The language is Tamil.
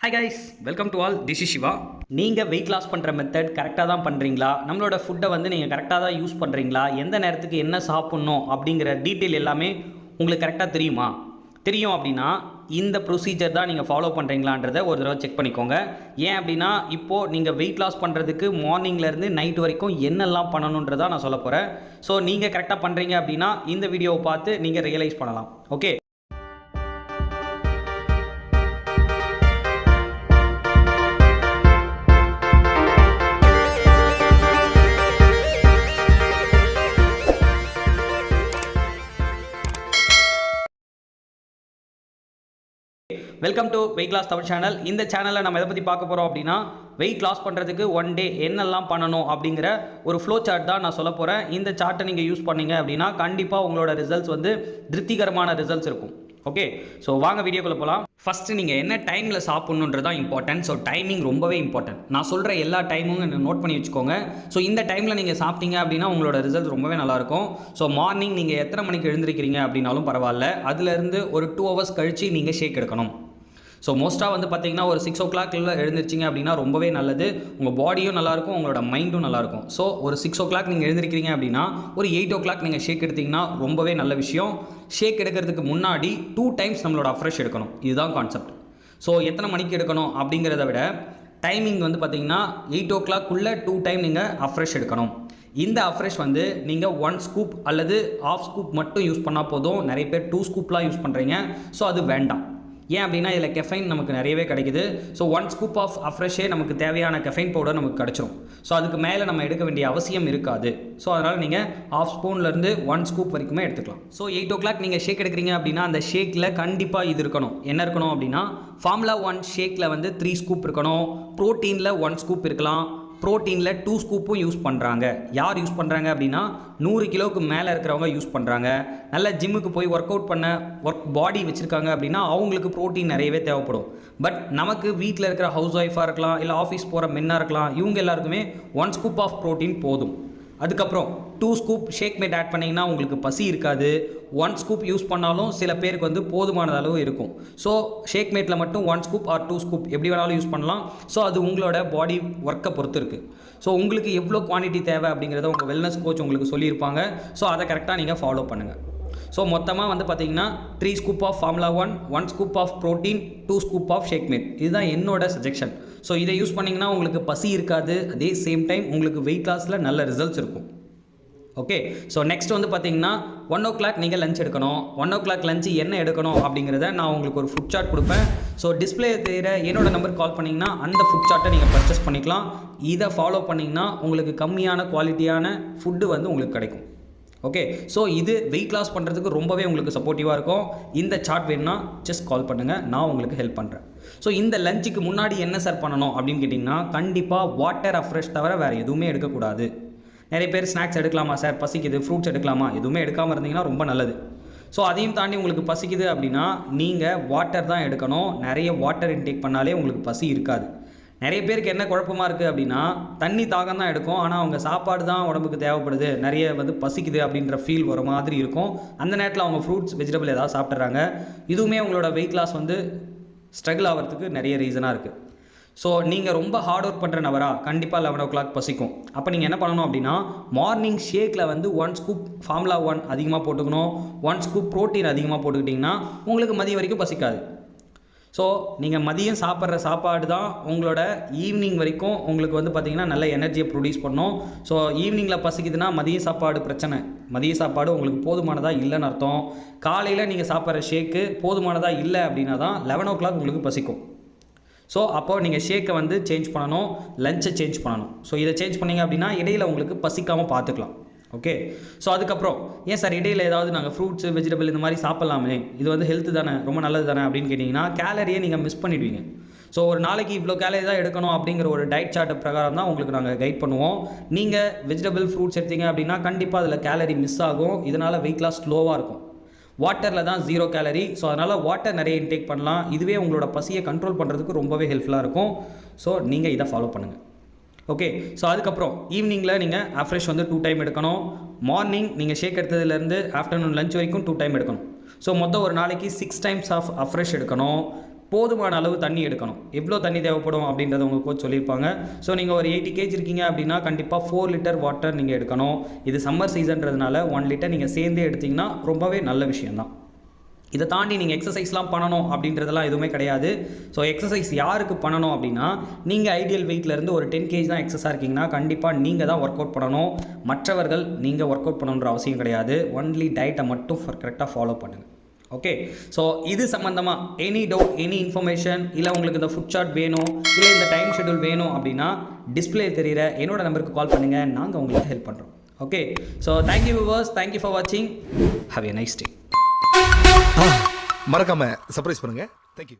Hi guys, welcome to all. This is Shiva. நீங்கள் வெயிட் லாஸ் பண்ணுற மெத்தட் கரெக்டாக தான் பண்ணுறீங்களா, நம்மளோட ஃபுட்டை வந்து நீங்கள் கரெக்டாக தான் யூஸ் பண்ணுறீங்களா, எந்த நேரத்துக்கு என்ன சாப்பிட்ணும் அப்படிங்கிற டீட்டெயில் எல்லாமே உங்களுக்கு கரெக்டாக தெரியுமா? தெரியும் அப்படின்னா இந்த ப்ரொசீஜர் தான் நீங்கள் ஃபாலோ பண்ணுறீங்களான்றதை ஒரு தடவை செக் பண்ணிக்கோங்க. ஏன் அப்படின்னா இப்போது நீங்கள் வெயிட் லாஸ் பண்ணுறதுக்கு மார்னிங்லேருந்து நைட் வரைக்கும் என்னெல்லாம் பண்ணணுன்றதான் நான் சொல்ல போகிறேன். ஸோ நீங்கள் கரெக்டாக பண்ணுறீங்க அப்படின்னா இந்த வீடியோவை பார்த்து நீங்கள் ரியலைஸ் பண்ணலாம். Okay, welcome to weight loss Tamil channel. இந்த சேனலில் நம்ம எதை பற்றி பார்க்க போகிறோம் அப்படின்னா வெயிட் லாஸ் பண்ணுறதுக்கு ஒன் டே என்னெல்லாம் பண்ணணும் அப்படிங்கிற ஒரு ஃப்ளோ சார்ட் தான் நான் சொல்ல போகிறேன். இந்த சார்ட்டை நீங்கள் யூஸ் பண்ணீங்க அப்படின்னா கண்டிப்பாக உங்களோட ரிசல்ட்ஸ் வந்து திருப்திகரமான ரிசல்ட்ஸ் இருக்கும். ஓகே, ஸோ வாங்க வீடியோக்குள்ளே போகலாம். ஃபஸ்ட்டு நீங்கள் என்ன டைமில் சாப்பிட்ணுன்றது தான் இம்பார்ட்டன்ட். ஸோ டைமிங் ரொம்பவே இம்பார்ட்டன்ட். நான் சொல்கிற எல்லா டைமும் நோட் பண்ணி வச்சுக்கோங்க. ஸோ இந்த டைமில் நீங்கள் சாப்பிட்டீங்க அப்படின்னா உங்களோட ரிசல்ட் ரொம்பவே நல்லாயிருக்கும். ஸோ மார்னிங் நீங்கள் எத்தனை மணிக்கு எழுந்திருக்கிறீங்க அப்படின்னாலும் பரவாயில்ல, அதுலேருந்து ஒரு 2 hours கழித்து நீங்கள் ஷேக் எடுக்கணும். ஸோ மோஸ்ட்டாக வந்து பார்த்தீங்கன்னா ஒரு 6 o'clock எழுந்திருச்சிங்க அப்படின்னா ரொம்பவே நல்லது. உங்கள் பாடியும் நல்லாயிருக்கும், உங்களோட மைண்டும் நல்லாயிருக்கும். ஸோ ஒரு 6 o'clock நீங்கள் எழுந்திருக்கிறீங்க அப்படின்னா ஒரு 8 o'clock நீங்கள் ஷேக் எடுத்திங்கன்னா ரொம்பவே நல்ல விஷயம். ஷேக் எடுக்கிறதுக்கு முன்னாடி 2 times நம்மளோட அஃப்ரெஷ் எடுக்கணும். இதுதான் கான்செப்ட். ஸோ எத்தனை மணிக்கு எடுக்கணும் அப்படிங்கிறத விட டைமிங் வந்து பார்த்தீங்கன்னா 8 o'clock 2 time நீங்கள் அஃப்ரெஷ் எடுக்கணும். இந்த அஃப்ரெஷ் வந்து நீங்கள் 1 scoop அல்லது ½ scoop மட்டும் யூஸ் பண்ணால் போதும். நிறைய பேர் 2 scoopலாம் யூஸ் பண்ணுறீங்க. ஸோ அது வேண்டாம். ஏன் அப்படின்னா இதில் கெஃபைன் நமக்கு நிறையவே கிடைக்குது. ஸோ 1 scoop ஆஃப் அஃப்ரெஷ்ஷே நமக்கு தேவையான கெஃபைன் பவுடர் நமக்கு கிடச்சிரும். ஸோ அதுக்கு மேலே நம்ம எடுக்க வேண்டிய அவசியம் இருக்காது. ஸோ அதனால் நீங்கள் ½ spoonலேருந்து 1 scoop வரைக்குமே எடுத்துக்கலாம். ஸோ 8 o'clock நீங்கள் ஷேக் எடுக்கிறீங்க அப்படின்னா அந்த ஷேக்கில் கண்டிப்பாக இது இருக்கணும். என்ன இருக்கணும் அப்படின்னா ஃபார்முலா 1 ஷேக்கில் வந்து 3 scoop இருக்கணும். ப்ரோட்டீனில் 1 scoop இருக்கலாம். ப்ரோட்டீனில் 2 scoopம் யூஸ் பண்ணுறாங்க. யார் யூஸ் பண்ணுறாங்க அப்படின்னா 100 கிலோவுக்கு மேலே இருக்கிறவங்க யூஸ் பண்ணுறாங்க. நல்ல ஜிம்முக்கு போய் ஒர்க் அவுட் பண்ண பாடி வச்சுருக்காங்க அப்படின்னா அவங்களுக்கு ப்ரோட்டீன் நிறையவே தேவைப்படும். பட் நமக்கு வீட்டில் இருக்கிற ஹவுஸ் ஒய்ஃபாக இருக்கலாம், இல்லை ஆஃபீஸ் போகிற மென்னாக இருக்கலாம், இவங்க எல்லாருக்குமே 1 scoop ஆஃப் ப்ரோட்டீன் போதும். அதுக்கப்புறம் 2 scoop ஷேக் மேட் ஆட் பண்ணிங்கன்னா உங்களுக்கு பசி இருக்காது. 1 scoop யூஸ் பண்ணாலும் சில பேருக்கு வந்து போதுமான அளவு இருக்கும். ஸோ ஷேக் மேட்டில் மட்டும் 1 scoop ஆர் 2 scoop எப்படி வேணாலும் யூஸ் பண்ணலாம். ஸோ அது உங்களோட பாடி ஒர்க்கை பொறுத்து இருக்குது. ஸோ உங்களுக்கு எவ்வளோ குவான்டிட்டி தேவை அப்படிங்கிறத உங்கள் வெல்னஸ் கோச் உங்களுக்கு சொல்லியிருப்பாங்க. ஸோ அதை கரெக்டாக நீங்கள் ஃபாலோ பண்ணுங்கள். ஸோ மொத்தமாக வந்து பார்த்தீங்கன்னா 3 scoop of formula 1 scoop of protein, 2 scoop of shake mate. இதுதான் என்னோட சஜெக்ஷன். ஸோ இதை யூஸ் பண்ணிங்கன்னா உங்களுக்கு பசி இருக்காது. அதே சேம் டைம் உங்களுக்கு வெயிட் லாஸில் நல்ல ரிசல்ட்ஸ் இருக்கும். ஓகே, ஸோ நெக்ஸ்ட் வந்து பார்த்தீங்கன்னா 1 o'clock நீங்கள் லஞ்ச் எடுக்கணும். 1 o'clock லஞ்சு என்ன எடுக்கணும் அப்படிங்கிறத நான் உங்களுக்கு ஒரு ஃபுட் சார்ட் கொடுப்பேன். ஸோ டிஸ்பிளே தெரிகிற என்னோட நம்பர் கால் பண்ணிங்கன்னா அந்த ஃபுட் சார்ட்டை நீங்கள் பர்ச்சேஸ் பண்ணிக்கலாம். இதை ஃபாலோ பண்ணிங்கன்னா உங்களுக்கு கம்மியான குவாலிட்டியான ஃபுட்டு வந்து உங்களுக்கு கிடைக்கும். ஓகே, ஸோ இது வெயிட் லாஸ் பண்ணுறதுக்கு ரொம்பவே உங்களுக்கு சப்போர்ட்டிவாக இருக்கும். இந்த சார்ட் வேணும்னா ஜஸ்ட் கால் பண்ணுங்கள், நான் உங்களுக்கு ஹெல்ப் பண்ணுறேன். ஸோ இந்த லஞ்சுக்கு முன்னாடி என்ன சார் பண்ணணும் அப்படின்னு கேட்டிங்கன்னா கண்டிப்பாக வாட்டர் அஃப்ரெஷ் தவிர வேறு எதுவுமே எடுக்கக்கூடாது. நிறைய பேர் ஸ்நாக்ஸ் எடுக்கலாமா சார், பசிக்குது, ஃப்ரூட்ஸ் எடுக்கலாமா, எதுவுமே எடுக்காமல் இருந்தீங்கன்னா ரொம்ப நல்லது. ஸோ அதையும் தாண்டி உங்களுக்கு பசிக்குது அப்படின்னா நீங்கள் வாட்டர் தான் எடுக்கணும். நிறைய வாட்டர் இன்டேக் பண்ணாலே உங்களுக்கு பசி இருக்காது. நிறைய பேருக்கு என்ன குழப்பமாக இருக்குது அப்படின்னா தண்ணி தாகம் தான் எடுக்கும், ஆனால் அவங்க சாப்பாடு தான் உடம்புக்கு தேவைப்படுது, நிறைய வந்து பசிக்குது அப்படின்ற ஃபீல் வர மாதிரி இருக்கும். அந்த நேரத்தில் அவங்க ஃப்ரூட்ஸ் வெஜிடபிள் ஏதாவது சாப்பிட்றாங்க. இதுவுமே உங்களோட வெயிட் லாஸ் வந்து ஸ்ட்ரகிள் ஆகிறதுக்கு நிறைய ரீசனாக இருக்குது. ஸோ நீங்கள் ரொம்ப ஹார்ட் ஒர்க் பண்ணுற நபரா கண்டிப்பாக 11 o'clock பசிக்கும். அப்போ நீங்கள் என்ன பண்ணணும் அப்படின்னா மார்னிங் ஷேக்கில் வந்து 1 scoop ஃபார்முலா 1 அதிகமாக போட்டுக்கணும். 1 scoop ப்ரோட்டீன் அதிகமாக போட்டுக்கிட்டிங்கன்னா உங்களுக்கு மதியம் வரைக்கும் பசிக்காது. ஸோ நீங்கள் மதியம் சாப்பிட்ற சாப்பாடு தான் உங்களோட ஈவினிங் வரைக்கும் உங்களுக்கு வந்து பார்த்திங்கன்னா நல்ல எனர்ஜியை ப்ரொடியூஸ் பண்ணும். ஸோ ஈவினிங்கில் பசிக்குதுன்னா மதிய சாப்பாடு பிரச்சனை. மதிய சாப்பாடு உங்களுக்கு போதுமானதாக இல்லைன்னு அர்த்தம். காலையில் நீங்கள் சாப்பிட்ற ஷேக்கு போதுமானதாக இல்லை அப்படின்னா தான் 11 o'clock உங்களுக்கு பசிக்கும். ஸோ அப்போது நீங்கள் ஷேக்கை வந்து சேஞ்ச் பண்ணணும், லஞ்சை சேஞ்ச் பண்ணணும். ஸோ இதை சேஞ்ச் பண்ணிங்க அப்படின்னா இடையில் உங்களுக்கு பசிக்காமல் பார்த்துக்கலாம். ஓகே, ஸோ அதுக்கப்புறம் ஏன் சார் இடையில் ஏதாவது நாங்கள் ஃப்ரூட்ஸு வெஜிடபிள் இந்த மாதிரி சாப்பிட்லாமே, இது வந்து ஹெல்த்து தானே, ரொம்ப நல்லது தானே அப்படின்னு கேட்டிங்கன்னா கேலரியை நீங்கள் மிஸ் பண்ணிடுவீங்க. ஸோ ஒரு நாளைக்கு இவ்வளோ கேலரி தான் எடுக்கணும் அப்படிங்கிற ஒரு டயட் சார்ட் பிரகாரம் தான் உங்களுக்கு நாங்கள் கைட் பண்ணுவோம். நீங்கள் வெஜிடபிள் ஃப்ரூட்ஸ் எடுத்தீங்க அப்படின்னா கண்டிப்பாக அதில் கேலரி மிஸ் ஆகும். இதனால் வெயிட் லாஸ் ஸ்லோவாக இருக்கும். வாட்டரில் தான் 0 கேலரி. ஸோ அதனால் வாட்டர் நிறைய இன்டேக் பண்ணலாம். இதுவே உங்களோட பசியை கண்ட்ரோல் பண்ணுறதுக்கு ரொம்பவே ஹெல்ப்ஃபுல்லாக இருக்கும். ஸோ நீங்கள் இதை ஃபாலோ பண்ணுங்கள். ஓகே, ஸோ அதுக்கப்புறம் ஈவினிங்கில் நீங்கள் அஃப்ரெஷ் வந்து 2 time எடுக்கணும். மார்னிங் நீங்கள் ஷேக் எடுத்ததுலேருந்து ஆஃப்டர்நூன் லஞ்ச் வரைக்கும் 2 time எடுக்கணும். ஸோ மொத்தம் ஒரு நாளைக்கு 6 times ஆஃப் அஃப்ரெஷ் எடுக்கணும். போதுமான அளவு தண்ணி எடுக்கணும். எவ்வளோ தண்ணி தேவைப்படும் அப்படின்றத உங்கள் கோச் சொல்லியிருப்பாங்க. ஸோ நீங்கள் ஒரு 80 kg இருக்கீங்க அப்படின்னா கண்டிப்பாக 4 லிட்டர் வாட்டர் நீங்கள் எடுக்கணும். இது சம்மர் சீசன்றதுனால 1 லிட்டர் நீங்கள் சேர்ந்தே எடுத்திங்கன்னா ரொம்பவே நல்ல விஷயம்தான். இதை தாண்டி நீங்கள் எக்ஸசைஸ்லாம் பண்ணணும் அப்படின்றதெல்லாம் எதுவுமே கிடையாது. ஸோ எக்ஸசைஸ் யாருக்கு பண்ணணும் அப்படின்னா, நீங்கள் ஐடியல் வெயிட்லேருந்து ஒரு 10 kg தான் எக்ஸஸாக இருக்கீங்கன்னா கண்டிப்பாக நீங்கள் தான் ஒர்க் அவுட் பண்ணணும். மற்றவர்கள் நீங்கள் ஒர்க் அவுட் பண்ணணுன்ற அவசியம் கிடையாது. ஒன்லி டயட்டை மட்டும் கரெக்டாக ஃபாலோ பண்ணுங்கள். ஓகே, ஸோ இது சம்மந்தமாக எனி டவுட், எனி இன்ஃபர்மேஷன், இல்லை உங்களுக்கு இந்த ஃபுட் சார்ட் வேணும், இல்லை இந்த டைம் ஷெட்யூல் வேணும் அப்படின்னா டிஸ்பிளே தெரிகிற என்னோட நம்பருக்கு கால் பண்ணுங்கள். நாங்கள் உங்களுக்கு ஹெல்ப் பண்ணுறோம். Okay, so thank you viewers, thank you for வாட்சிங். Have a nice day. மறக்காம சர்ப்ரைஸ் பண்ணுங்க.